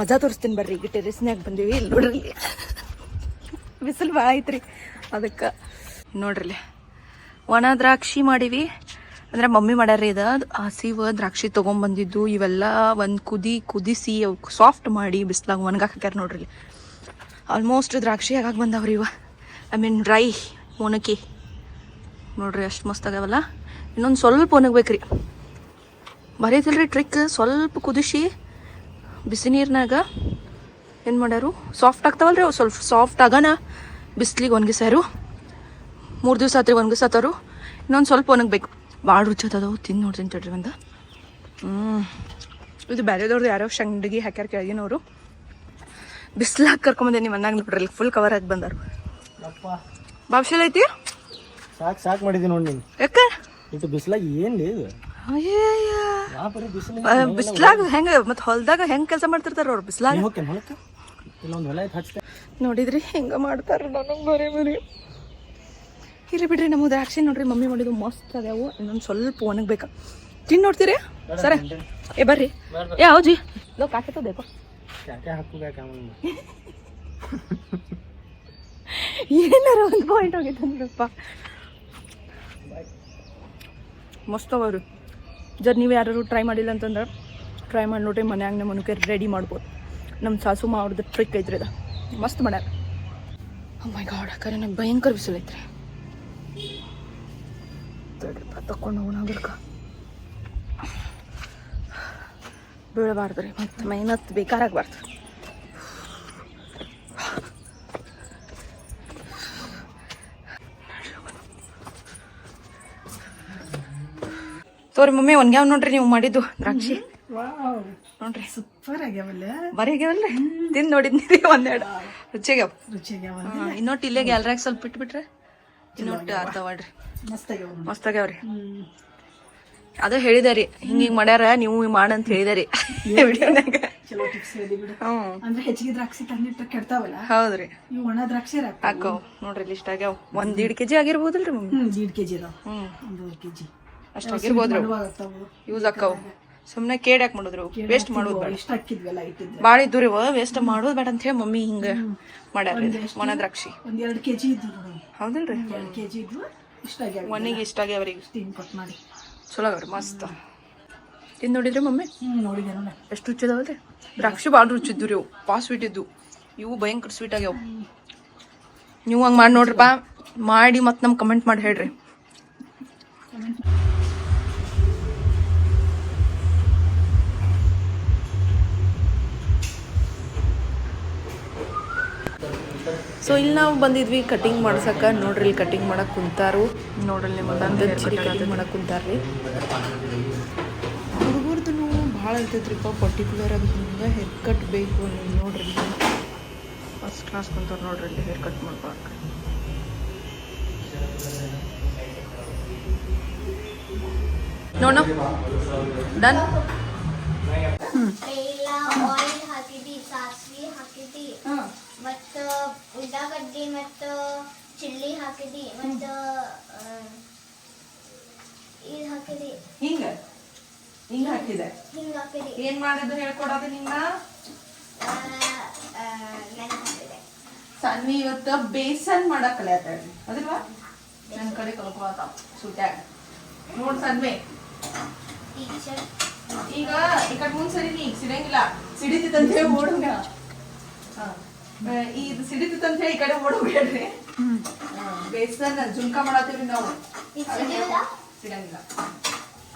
ಮಜಾ ತೋರಿಸ್ತೀನಿ ಬರ್ರಿ. ಈಗ ಟೆರೆಸ್ನ್ಯಾಗ ಬಂದೀವಿ. ಇಲ್ಲಿ ನೋಡ್ರಿ ಬಿಸಿಲು ಭಾಳ ಐತ್ರಿ, ಅದಕ್ಕೆ ನೋಡ್ರಿ ಒಣ ದ್ರಾಕ್ಷಿ ಮಾಡೀವಿ. ಅಂದ್ರೆ ಮಮ್ಮಿ ಮಾಡ್ಯಾರ. ಇದು ಹಸಿವ ದ್ರಾಕ್ಷಿ ತೊಗೊಂಬಂದಿದ್ದು ಇವೆಲ್ಲ ಒಂದು ಕುದಿಸಿ ಸಾಫ್ಟ್ ಮಾಡಿ ಬಿಸ್ಲಾಗ ಒಣಗಾಕ ಹಾಕ್ಯಾರ ನೋಡ್ರಿ. ಆಲ್ಮೋಸ್ಟ್ ದ್ರಾಕ್ಷಿ ಆಗಾಗ ಬಂದಾವ್ರಿ ಇವ. ಐ ಮೀನ್ ಡ್ರೈ ಒಣಗಿ ನೋಡ್ರಿ ಎಷ್ಟು ಮಸ್ತ್ ಆಗ್ಯಾವಲ್ಲ. ಇನ್ನೊಂದು ಸ್ವಲ್ಪ ಒಣಗ್ಬೇಕ್ರಿ. ಬರೀತಿಲ್ರಿ ಟ್ರಿಕ್. ಸ್ವಲ್ಪ ಕುದಿಸಿ ಬಿಸಿ ನೀರಿನಾಗ ಏನು ಮಾಡ್ಯಾರು, ಸಾಫ್ಟ್ ಆಗ್ತಾವಲ್ರಿ ಅವು. ಸ್ವಲ್ಪ ಸಾಫ್ಟ್ ಆಗೋಣ ಬಿಸ್ಲಿಗೆ ಒಣಗಿಸ್ಯಾರು. 3 ದಿವಸ ಆತ್ರಿ ಒಣಗಿಸತ್ತಾರು. ಇನ್ನೊಂದು ಸ್ವಲ್ಪ ಒಣಗಬೇಕು. ಭಾಳ ರುಚಿ ಅದಾವು. ತಿಂದು ನೋಡ್ತೀನಿ ತಡ್ರಿ ಒಂದು. ಇದು ಬೇರೆದವ್ರದ್ದು ಯಾರೋ ಶಂಡಿಗೆ ಹಾಕ್ಯಾರ ಕೆಳಗಿನವರು. ಬಿಸ್ಲಾಗ ಕರ್ಕೊಂಬಂದೆ ನಿಮ್ಮ ಮನ್ನಾಗ ನೋಡ್ರಿ. ಫುಲ್ ಕವರ್ ಆಗಿ ಬಂದಾರು. ಬಾಬ್ಶಲ್ ಐತಿ ಸಾಕು ಮಾಡಿದ್ದೀನಿ ನೋಡಿ ನೀನು. ಯಾಕೆ ಇದು ಬಿಸ್ಲಾಗ ಏನು ಇದು ಬಿಸ್ಲಾಗ ಹೆಂಗೆ ಮತ್ತೆ ಹೊಲ್ದಾಗ ಹೆಂಗೆ ಕೆಲಸ ಮಾಡ್ತಿರ್ತಾರ ಅವ್ರು ಬಿಸ್ಲಾಗ. ನೋಡಿದ್ರಿ ಹೆಂಗ ಮಾಡ್ತಾರ. ನನಗೆ ಬರೀ ಇಲ್ಲಿ ಬಿಡ್ರಿ. ನಮ್ಮ ದ್ರಾಕ್ಷಿ ನೋಡ್ರಿ ಮಮ್ಮಿ ಮಾಡಿದ್ದು ಮಸ್ತ್ ಅದ್ಯಾವು. ಇನ್ನೊಂದು ಸ್ವಲ್ಪ ಒಣಗ್ಬೇಕಾ. ತಿನ್ ನೋಡ್ತೀರಿ ಸರ. ಏ ಬರ್ರಿ. ಏ ಹೌಜಿ ಲೋ ಕಾಕೆ ಬೇಕೋ ಏನಾರ ಒಂದು ಪಾಯಿಂಟ್ ಹೋಗಿತ್ತು ನೋಡಪ್ಪ. ಮಸ್ತ್ ಅವರು ಜರ್. ನೀವು ಯಾರು ಟ್ರೈ ಮಾಡಿಲ್ಲ ಅಂತಂದ್ರೆ ಟ್ರೈ ಮಾಡಿ ನೋಡ್ರಿ. ಮನ್ಯಾಗ ನಮ್ಮ ಮನಕ್ಕೆ ರೆಡಿ ಮಾಡ್ಬೋದು. ನಮ್ಮ ಸಾಸು ಅವ್ರದ್ದು ಟ್ರಿಕ್ ಐತ್ರಿ. ಅದು ಮಸ್ತ್ ಮಾಡ್ಯಾರ. ಓ ಮೈ ಗಾಡ್. ಕರೆ ನಂಗೆ ಭಯಂಕರ ಬಿಸಿಲು ಐತ್ರಿ. ತಡ್ರಿಪ್ಪ ತಕೊಂಡು ಹೋಗೋಣ. ಬೀಳಬಾರ್ದು ರೀ, ಮತ್ತು ಮೈನತ್ ಬೇಕಾರಾಗಬಾರ್ದು. ತೋರಿ ಮಮ್ಮಿ ಒನ್ಗ್ಯಾವ ನೋಡ್ರಿ ನೀವು ಮಾಡಿದ್ದು ದ್ರಾಕ್ಷಿ. ನೋಡ್ರಿ ಸೂಪರ್ ಆಗ್ಯಾವಲ್ಲ. ಬರೀ ಆಗ್ಯಾವಲ್ರಿ. ತಿಂದು ನೋಡಿದ್ನಿ ಒಂದೆರಡು. ರುಚಿಗ್ಯಾವ. ಇನ್ನೊಟ್ಟು ಇಲ್ಲೇ ಗ್ಯಾಲ್ರಾಗ ಸ್ವಲ್ಪ ಬಿಟ್ಬಿಟ್ರೆ ಇನ್ನೊಟ್ಟು ಅರ್ಧವಾಡ್ರಿ. ಮಸ್ತ್ ಆಗ್ಯಾವ್ರಿ. ಅದ ಹೇಳಿದಾರಿ ಹಿಂಗ ಮಾಡ್ಯಾರ ನೀವು ಮಾಡಂತ ಹೇಳಿದಾರಿ ವಿಡಿಯೋನಾಗ. ಅಂದ್ರೆ ಹೆಚ್ಚಿಗೆ ದ್ರಾಕ್ಷಿ ತಂದಿಟ್ರೆ ಕೆಡ್ತಾವಲ್ಲ. ಹೌದ್ರಿ. ಇವು ಒಣ ದ್ರಾಕ್ಷಿ ಹಾಕವ್ ನೋಡ್ರಿ. ಇಷ್ಟ ಆಗ್ಯಾವ. 1.5 kg ಆಗಿರ್ಬೋದಲ್ರಿ ಮಮ್ಮಿ. 1.5 kg ಅದಾವ. 1.5 kg ಅಷ್ಟು ಆಗಿರ್ಬೋದ್ರಿ. ಯೂಸ್ ಆಕ್ಕವು. ಸುಮ್ಮನೆ ಕೇಡ್ ಯಾಕೆ ಮಾಡಿದ್ರು, ವೇಸ್ಟ್ ಮಾಡೋದು ಬೇಡ. ಇಷ್ಟ ಹಾಕಿದ್ವಲ್ಲ ಇಟ್ಟಿದ್ರೆ ಭಾಳ ಇದ್ದು ವೇಸ್ಟ್ ಮಾಡೋದು ಬೇಡ ಅಂತ ಹೇಳಿ ಮಮ್ಮಿ ಹಿಂಗ ಮಾಡ್ಯಾರ. ಒಣ ದ್ರಾಕ್ಷಿ 1-2 kg ಇದ್ದು ಹೌದಲ್ರಿ. 2 kg ಇದ್ದು ಇಷ್ಟ ಆಗ್ಯಾವ. ಒಣಗಿ ಇಷ್ಟ ಆಗ್ಯಾವ್ರಿ. ಸ್ಟೀಮ್ ಕಟ್ ಮಾಡಿ ಚಲೋ ಆಗ್ಯಾವ್ರಿ. ಮಸ್ತ್ ತಿಂದು ನೋಡಿದ್ರಿ ಮಮ್ಮಿ. ನೋಡಿದೆ ನೋಡ ಎಷ್ಟು ರುಚಿ ಅದಾವಲ್ರಿ. ದ್ರಾಕ್ಷಿ ಭಾಳ ರುಚಿ ಇದ್ದು ರೀ. ಅವು ಭಾಳ ಸ್ವೀಟ್ ಇದ್ದು. ಇವು ಭಯಂಕರ ಸ್ವೀಟ್ ಆಗ್ಯಾವ. ನೀವು ಹಂಗೆ ಮಾಡಿ ನೋಡ್ರಿಪ್ಪ. ಮಾಡಿ ಮತ್ತೆ ನಮ್ಗೆ ಕಮೆಂಟ್ ಮಾಡಿ ಹೇಳ್ರಿ. ಸೊ ಇಲ್ಲಿ ನಾವು ಬಂದಿದ್ವಿ ಕಟಿಂಗ್ ಮಾಡ್ಸಕ್ಕೆ. ನೋಡ್ರಿ ಇಲ್ಲಿ ಕಟಿಂಗ್ ಮಾಡಕ್ಕೆ ಕುಂತಾರು. ನೋಡ್ರಿ ನಿಮ್ಮಂದು ಚಿರಿ ಕಟಿಂಗ್ ಮಾಡಕ್ಕೆ ಕುಂತಾರ್ರಿ. ಹುಡುಗರ್ದು ಭಾಳ ಇರ್ತೈತ್ರಿಪ್ಪ. ಪರ್ಟಿಕ್ಯುಲರ್ ಆಗಿ ಹಿಂಗೆ ಹೇರ್ ಕಟ್ ಬೇಕು. ನೋಡ್ರಿ ಫಸ್ಟ್ ಕ್ಲಾಸ್ ಕುಂತಾರ ನೋಡ್ರಿ ಇಲ್ಲಿ ಹೇರ್ ಕಟ್ ಮಾಡ್ಬೇಕು. ನೋಡ ಡನ್. ಮತ್ತು ಉಳ್ಳಾಗಡ್ಡಿ ಮತ್ತು ಚಿಲ್ಲಿ ಹಾಕಿದಿ ಮತ್ತು ಇದು ಹಾಕಿದಿ. ಹಿಂಗ ಹಾಕಿದೆ. ಹಿಂಗೆ ಹಾಕಿದಿ. ಏನ್ ಮಾಡಿದ್ದು ಹೇಳ್ಕೊಡೋದು ನಿಂಗ. ಸನ್ವಿ ಇವತ್ತು ಬೇಸನ್ ಮಾಡಕ್ ಕಲಿಯತ್ತಾಳ್ರಿ. ಅದಲ್ವಾ ನನ್ನ ಕಡೆ ಕಲ್ಕೋತಾವ ಸುಟ್ಯಾಗ. ನೋಡ್ ಸನ್ವಿ ಈಗ ಈ ಕಡೆ ಮುಂದ್ ಸರಿ ನೀ ಸಿಡಂಗಿಲ್ಲ. ಸಿಡಿತಿತ್ತಂತ ಹೇಳಿ ಓಡುಗ. ಇದು ಸಿಡಿತಿತ್ತಂತ ಹೇಳಿ ಈ ಕಡೆ ಓಡೋಗ್ಬೇಡ್ರಿ. ಬೇಸನ್ ಜುಮ್ಕಾ ಮಾಡತ್ತೀವ್ರಿ ನಾವು. ಸಿಡಂಗಿಲ್ಲ.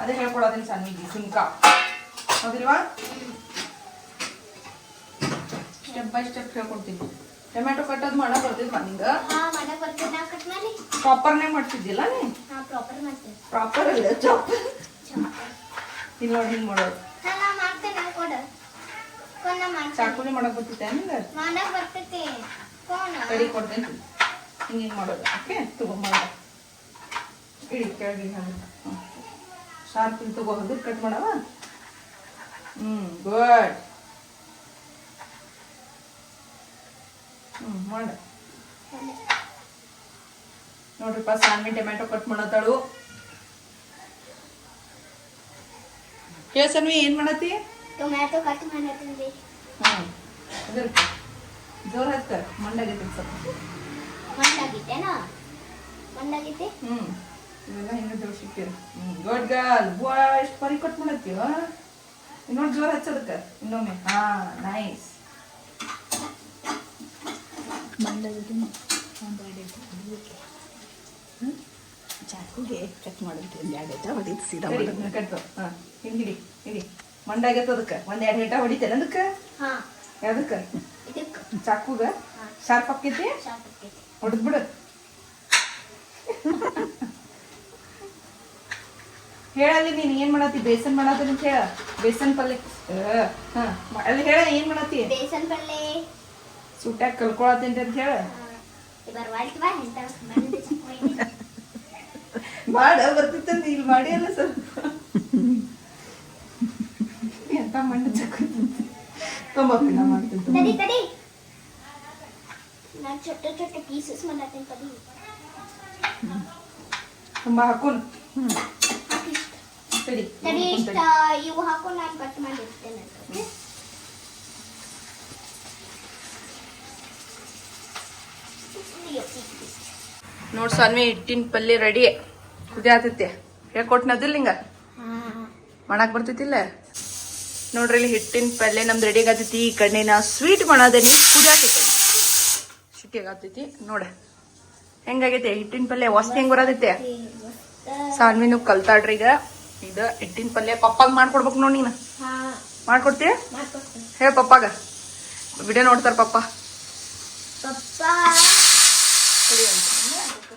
ಅದೇ ಹೇಳ್ಕೊಡೋದಿನ ಸನ್ನಿಗೆ ಜುಮ್ಕಾ. ಹೌದಿಲ್ವಾ. ಸ್ಟೆಪ್ ಬೈ ಸ್ಟೆಪ್ ಹೇಳ್ಕೊಡ್ತೀನಿ. ಟೊಮ್ಯಾಟೊ ಕಟ್ಟೋದು ಮಾಡಕ್ ಬರ್ತೈತಿ ನಿಂಗ. ಪ್ರಾಪರ್ನೇ ಮಾಡ್ತಿದ್ದಿಲ್ಲ ನೀ. ಪ್ರಾಪರ್ ಅಲ್ಲ ಚಾಪರ್. ಇಲ್ಲಿ ನೋಡಿ ಹಿಂಗ್ ಮಾಡೋದು. ಚಾಕುಲಿ ಮಾಡಕ್ ಬರ್ತಿತ್ತೆ ನಿಂಗ. ಕಡಿ ಕೊಡ್ತೇನೆ. ಹಿಂಗೆ ಮಾಡೋದು. ಓಕೆ ತಗೊಂಬ ಇಡಿ ಕೆಳಗೆ. ಶಾರ್ಪ್ ತಗೋ. ಹಗರ್ ಕಟ್ ಮಾಡವ. ಗುಡ್. ಮಾಡ ನೋಡ್ರಿಪ್ಪ. ಸಾನ್ವಿ ಟೊಮ್ಯಾಟೊ ಕಟ್ ಮಾಡತ್ತಾಳು. ಕೇಳ್ಸನ್ವಿ ಏನ್ ಮಾಡತ್ತಿ. Tomato cut ಮಾಡತ್ತೀನಿ. ಜೋರ್ ಹತ್ತ ಮಂಡಾಗೈತೆ ಸ್ವಲ್ಪ ಮಂಡಾಗಿತ್ತೇನಾ ಮಂಡಾಗಿತ್ತೆ ಇವೆಲ್ಲ ಹೆಂಗ ಜೋಡ್ಸಿಕ್ಕಿರ ಗುಡ್ ಗರ್ಲ್ ಎಷ್ಟು ಪರಿ ಕಟ್ ಮಾಡತ್ತೀವ ಇನ್ನೊಂದು ಜೋರ್ ಹಚ್ಚದಕ್ಕೆ ಇನ್ನೊಮ್ಮೆ ನೈಸ್ ಮಂಡಾಗಿದ್ದು ಒಂದು ಚಾಕುಗೆ ಕಟ್ ಮಾಡಿಬಿಟ್ಟು ಒಂದು 2 ಹೆಟ ಹೊಡಿತು ಸೀದಾ ಕಟ್ಟು ಹಿಂಗಿಡಿ ಹಿಡಿ ಮಂಡಾಗೈತೆ ಅದಕ್ಕೆ 1-2 ಹೆಟ ಹೊಡಿತೇನೆ ಅದಕ್ಕೆ ಹಾ ಯಾವ್ದಕ್ಕೆ ಇದಕ್ಕೆ ಚಾಕುಗ ಶಾರ್ಪ್ ಆಕೈತಿ ಶಾಪಕ್ಕೆ ಹೊಡೆದ್ ಬಿಡು ಹೇಳಲ್ಲಿ ನೀನ್ ಏನ್ ಮಾಡತ್ತಿ ಬೇಸನ್ ಮಾಡತ್ತೀನಿ ಅಂತ ಹೇಳ ಬೇಸನ್ ಪಲ್ಯ ಅಲ್ಲಿ ಹೇಳ ಏನ್ ಮಾಡತ್ತಿ ಬೇಸನ್ ಪಲ್ಲೆ ಸುಟ್ಟಾಗ ಕಲ್ಕೊಳತ್ತೇನ್ರಿ ಅಂತ ಹೇಳ ಬರ್ವಾಳ್ತಿ ಬಾ ಎಂತ ಮಂದಿ ಚಕ್ಕೋಯ್ನಿ ಮಾಡ ಬರ್ತಿತ್ತಂದ ಇಲ್ಲಿ ಮಾಡಿ ಅಲ್ಲ ಸ್ವಲ್ಪ ಎಂತ ಮಣ್ಣು ಚಕ್ಕೊಂಬಪ್ಪಿ ನಾ ಮಾಡ್ತೀನಿ ತಡಿ ನಾನು छोटे पीसेस बनाते हैं तभी ತುಂಬಾ ಹಾಕೋನ್ ತಡಿ ತಡಿ ಇಷ್ಟ ಇವು ಹಾಕೋ ನಾನು ಕಟ್ ಮಾಡಿರ್ತೇನೆ ಓಕೆ ನೋಡ್ ಸಾನ್ವಿ ಹಿಟ್ಟಿನ ಪಲ್ಯ ರೆಡಿ ಕುದಿ ಆತೈತೆ ಹೇಳ್ಕೊಟ್ನದಿಲ್ಲ ಹಿಂಗ ಮಾಡಕ್ ಬರ್ತೈತಿಲ್ಲ ನೋಡ್ರಿ ಇಲ್ಲಿ ಹಿಟ್ಟಿನ ಪಲ್ಯ ನಮ್ದು ರೆಡಿ ಆಗತೈತಿ ಈ ಕಡೆ ನಾ ಸ್ವೀಟ್ ಮಾಡೋದೇನಿ ಕುದಿ ಆತೈತಿ ಸಿಟ್ಟಿಯಾಗ ಆಗ್ತೈತಿ ನೋಡ ಹೆಂಗಾಗೈತೆ ಹಿಟ್ಟಿನ ಪಲ್ಯ ವಾಸನೆ ಹೆಂಗ್ ಬರತೈತೆ ಸಾನ್ವಿನು ಕಲ್ತಾಡ್ರಿ ಈಗ ಇದು ಹಿಟ್ಟಿನ ಪಲ್ಯ ಪಪ್ಪಾಗ ಮಾಡ್ಕೊಡ್ಬೇಕು ನೋಡಿ ನೀನು ಹಾ ಮಾಡ್ಕೊಡ್ತೀಯ ಮಾಡ್ಕೊಡ್ತೀನಿ ಹೇಳ ಪಪ್ಪಾಗ ವಿಡಿಯೋ ನೋಡ್ತಾರ ಪಪ್ಪ ಪಪ್ಪ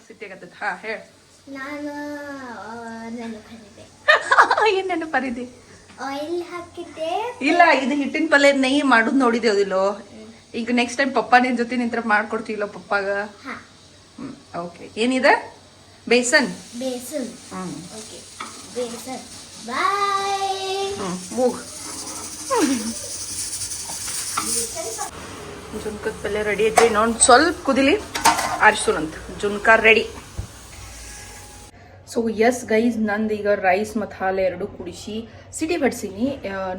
ಸಿಟ್ಟಿಯಾಗತ್ತೈತಿ ಹಾ ಹೇಳ ನಾನು ಕಲಿತೆ ಏನ್ ನೆನಪರಿದಿ ಆಯಿಲ್ ಹಾಕಿದ್ದೆ ಇಲ್ಲ ಇದು ಹಿಟ್ಟಿನ ಪಲ್ಯ ನೆಯ್ಯಿ ಮಾಡುದ್ ನೋಡಿದೇವಿಲ್ಲೋ ಈಗ ನೆಕ್ಸ್ಟ್ ಟೈಮ್ ಪಪ್ಪ ನಿನ್ ಜೊತೆ ನಿಂತ್ರ ಮಾಡ್ಕೊಡ್ತೀವಿಲ್ಲ ಪಪ್ಪಾಗ ಹಾ ಓಕೆ ಏನಿದೆ ಬೇಸನ್ ಬೇಸನ್ ಓಕೆ ಬೇಸನ್ ಬಾಯ್ ಮೂಗ್ ಜುನ್ಕದ ಪಲ್ಯ ರೆಡಿ ಐತ್ರಿ ಇನ್ನೊಂದು ಸ್ವಲ್ಪ ಕುದಿಲಿ ಆರಿಸೋಣಂತ ಜುನ್ಕ ರೆಡಿ ಸೊ ಎಸ್ ಗೈಸ್ ನಂದು ಈಗ ರೈಸ್ ಮತ್ತು ಹಾಲು ಎರಡು ಕುಡಿಸಿ ಸಿಟಿ ಬಡ್ಸೀನಿ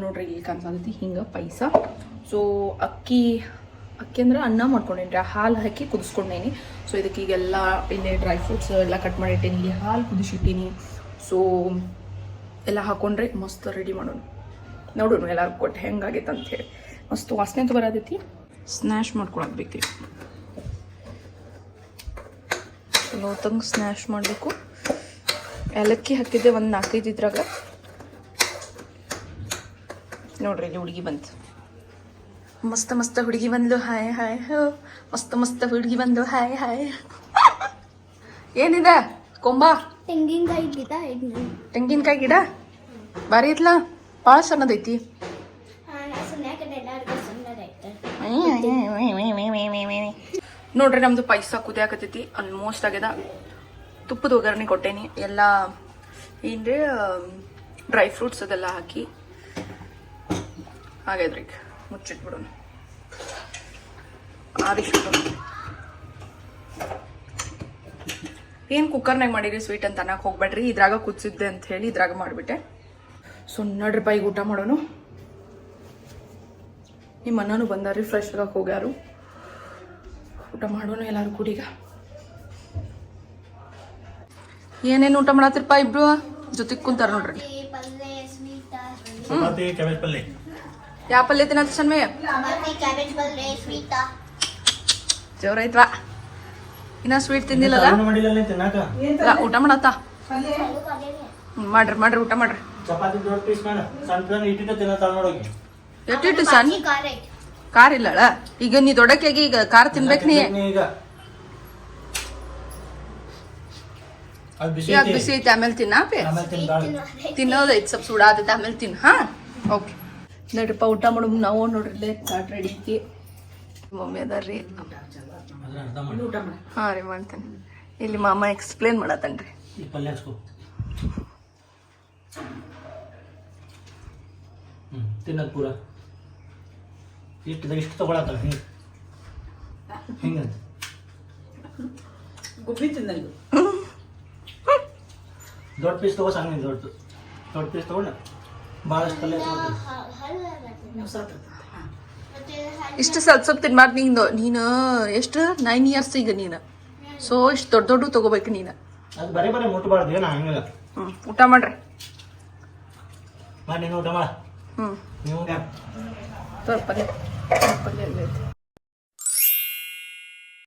ನೋಡ್ರಿ ಇಲ್ಲಿ ಕಾಣಿಸ್ತೈತಿ ಹಿಂಗೆ ಪಾಯಸ ಸೊ ಅಕ್ಕಿ ಅಂದ್ರೆ ಅನ್ನ ಮಾಡ್ಕೊಂಡೇನಿ ಹಾಲು ಹಾಕಿ ಕುದಿಸ್ಕೊಂಡೇನಿ ಸೊ ಇದಕ್ಕೆ ಈಗೆಲ್ಲ ಇಲ್ಲೇ ಡ್ರೈ ಫ್ರೂಟ್ಸ್ ಎಲ್ಲ ಕಟ್ ಮಾಡಿಟ್ಟೇನಿ ಇಲ್ಲಿ ಹಾಲು ಕುದಿಸಿಟ್ಟೀನಿ ಸೊ ಎಲ್ಲ ಹಾಕೊಂಡ್ರೆ ಮಸ್ತ್ ರೆಡಿ ಮಾಡೋಣ ನೋಡೋಣ ಎಲ್ಲರೂ ಕೊಟ್ಟು ಹೆಂಗಾಗೈತೆ ಅಂತ ಹೇಳಿ ಮಸ್ತ್ ವಾಸನೆ ಅಂತ ಬರತೈತಿ ಸ್ನ್ಯಾಶ್ ಮಾಡ್ಕೊಳಕ್ ಬೇಕ್ರಿ ಚಲೋ ತಂಗ ಸ್ನ್ಯಾಶ್ ಮಾಡಬೇಕು ಏಲಕ್ಕಿ ಹಾಕಿದ್ದೆ ಒಂದು 4-5 ಇದ್ರಾಗ ನೋಡ್ರಿ ಇಲ್ಲಿ ಹುಡುಗಿ ಬಂತು ಮಸ್ತ್ ಹುಡುಗಿ ಬಂದ್ಲು ಹಾಯ್ ಹಾಯ್ ಹೋ ಮಸ್ತ್ ಹುಡುಗಿ ಬಂದ್ಲು ಹಾಯ್ ಹಾಯ್ ಏನಿದೆ ಕೊಂಬ ತೆಂಗಿನಕಾಯಿ ಗಿಡ ತೆಂಗಿನಕಾಯಿ ಗಿಡ ಬಾರಿ ಐತ್ಲ ಭಾಳ ಸಣ್ಣದೈತಿ ನೋಡ್ರಿ ನಮ್ದು ಪಾಯಸ ಕುದಿಯಾಕತೈತಿ ಆಲ್ಮೋಸ್ಟ್ ಆಗ್ಯದ ತುಪ್ಪದ ಒಗ್ಗರಣೆ ಕೊಟ್ಟೇನಿ ಎಲ್ಲ ಏನ್ರಿ ಡ್ರೈ ಫ್ರೂಟ್ಸ್ ಅದೆಲ್ಲ ಹಾಕಿ ಹಾಗಾದ್ರಿ ಮುಚ್ಚಿಟ್ಬಿಡೋಣ ಆರಿಸ್ಬಿಡೋಣ ಏನು ಕುಕ್ಕರ್ನಾಗ ಮಾಡಿರಿ ಸ್ವೀಟ್ ಅಂತ ಅನ್ನಕ್ಕೆ ಹೋಗ್ಬೇಡ್ರಿ ಇದ್ರಾಗ ಕುದಿಸಿದ್ದೆ ಅಂತ ಹೇಳಿ ಇದ್ರಾಗ ಮಾಡಿಬಿಟ್ಟೆ ಸೊ ನೋಡ್ರಿ ಈಗ ಊಟ ಮಾಡೋಣ ನಿಮ್ಮ ಅಣ್ಣನೂ ಬಂದಾರಿ ಫ್ರೆಶ್ ಆಗಕ್ಕೆ ಹೋಗ್ಯಾರು ಊಟ ಮಾಡೋಣ ಎಲ್ಲಾರು ಕೂಡಿಗ ಏನೇನು ಊಟ ಮಾಡತ್ತಿರಪ್ಪ ಇಬ್ರು ಜೊತೆಗೆ ಕುಂತಾರ ನೋಡ್ರಿ ಪಲ್ಲೆ ಸ್ವೀಟ್ ಚಪಾತಿ ಕ್ಯಾಬೇಜ್ ಪಲ್ಯ ಯಾವ ಪಲ್ಯ ತಿನ್ನತ್ತ ಸಣ್ಣ ಚಪಾತಿ ಕ್ಯಾಬೇಜ್ ಪಲ್ಲೆ ಸ್ವೀಟ್ ಜೋರೈತ್ವಾ ಇನ್ನ ಸ್ವೀಟ್ ತಿಂದಿಲ್ಲಲ್ಲ ಮಾಡಿಲ್ಲ ತಿನ್ನಾಕ ಇಲ್ಲ, ಊಟ ಮಾಡತ್ತ ಮಾಡ್ರಿ ಊಟ ಮಾಡ್ರಿ ಚಪಾತಿ ದೊಡ್ಡ ಪೀಸ್ ಮಾಡ ಸಣ್ಣ ಸಣ್ಣ ಇಟ್ಟಿಟ್ಟು ತಿನ್ನತ್ತಾಳ ನೋಡೋಗಿ ಎಷ್ಟಿಟ್ಟು ಸಣ್ಣ ಖಾರ ಕಾರ್ ಇಲ್ಲಳ ಈಗ ನೀ ದೊಡ್ಡಕ್ಕಾಗಿ ಈಗ ಕಾರ್ ತಿನ್ಬೇಕು ನೀ ಈಗ ಅದು ಬಿಸಿ ಯಾಕೆ ಐತಿ. ಬಿಸಿ ಐತಿ ಆಮೇಲೆ ತಿನ್ನಾಪಿ ಆಮೇಲೆ ತಿನ್ಬಾರ್ದು ತಿನ್ನೋದೈತಿ ಸ್ವಲ್ಪ ಸುಡಾದೈತಿ ಆಮೇಲೆ ತಿನ್ ಹಾ ಓಕೆ ನೋಡ್ರಿಪ್ಪ ಊಟ ಮಾಡೋ ನಾವು ನೋಡ್ರಿ ಚಾಟ್ ರೆಡಿ ಐತಿ ಮಮ್ಮಿ ಅದಾರ್ರಿ ಅದ್ರ ಅರ್ಧ ಮಾಡಿ ಹಾ ರೀ ಮಾಡ್ತೇನೆ ಇಲ್ಲಿ ಮಾಮ ಎಕ್ಸ್ಪ್ಲೇನ್ ಮಾಡತ್ತನ್ರಿ ಈ ಪಲ್ಯ ಹಚ್ಕೊ ತಿನ್ನೋದು ಪೂರ ಇಷ್ಟು ತಗೊಳತ್ತಲ್ಲ ಹಿಂಗಂತ ಗುಬ್ಬಿ ತಿಂದಲ್ಲಿ ದೊಡ್ಡ ಪೀಸ್ ತಗೋ ಸಣ್ಣ ದೊಡ್ಡ ಪೀಸ್ ತಗೊಂಡ ಭಾಳಷ್ಟು ಪಲ್ಯ ತಗೋತೀವಿ ಇಷ್ಟು ಸ್ವಲ್ಪ ತಿನ್ಬಾರ್ದು ನೀನು ಎಷ್ಟು 9 ಇಯರ್ಸ್ ಈಗ ನೀನು ಸೊ ಇಷ್ಟು ದೊಡ್ಡ ತಗೋಬೇಕು ನೀನು. ಅದು ಬರೀ ಮುಟ್ಟಬಾರ್ದು ಏನು ಹಂಗಿಲ್ಲ. ಊಟ ಮಾಡ್ರಿ. ಮಾಡಿ ನೀನು ಊಟ ಮಾಡ. ನೀವು ಪಲ್ಯ ಪಲ್ಯ ಆಗೈತಿ.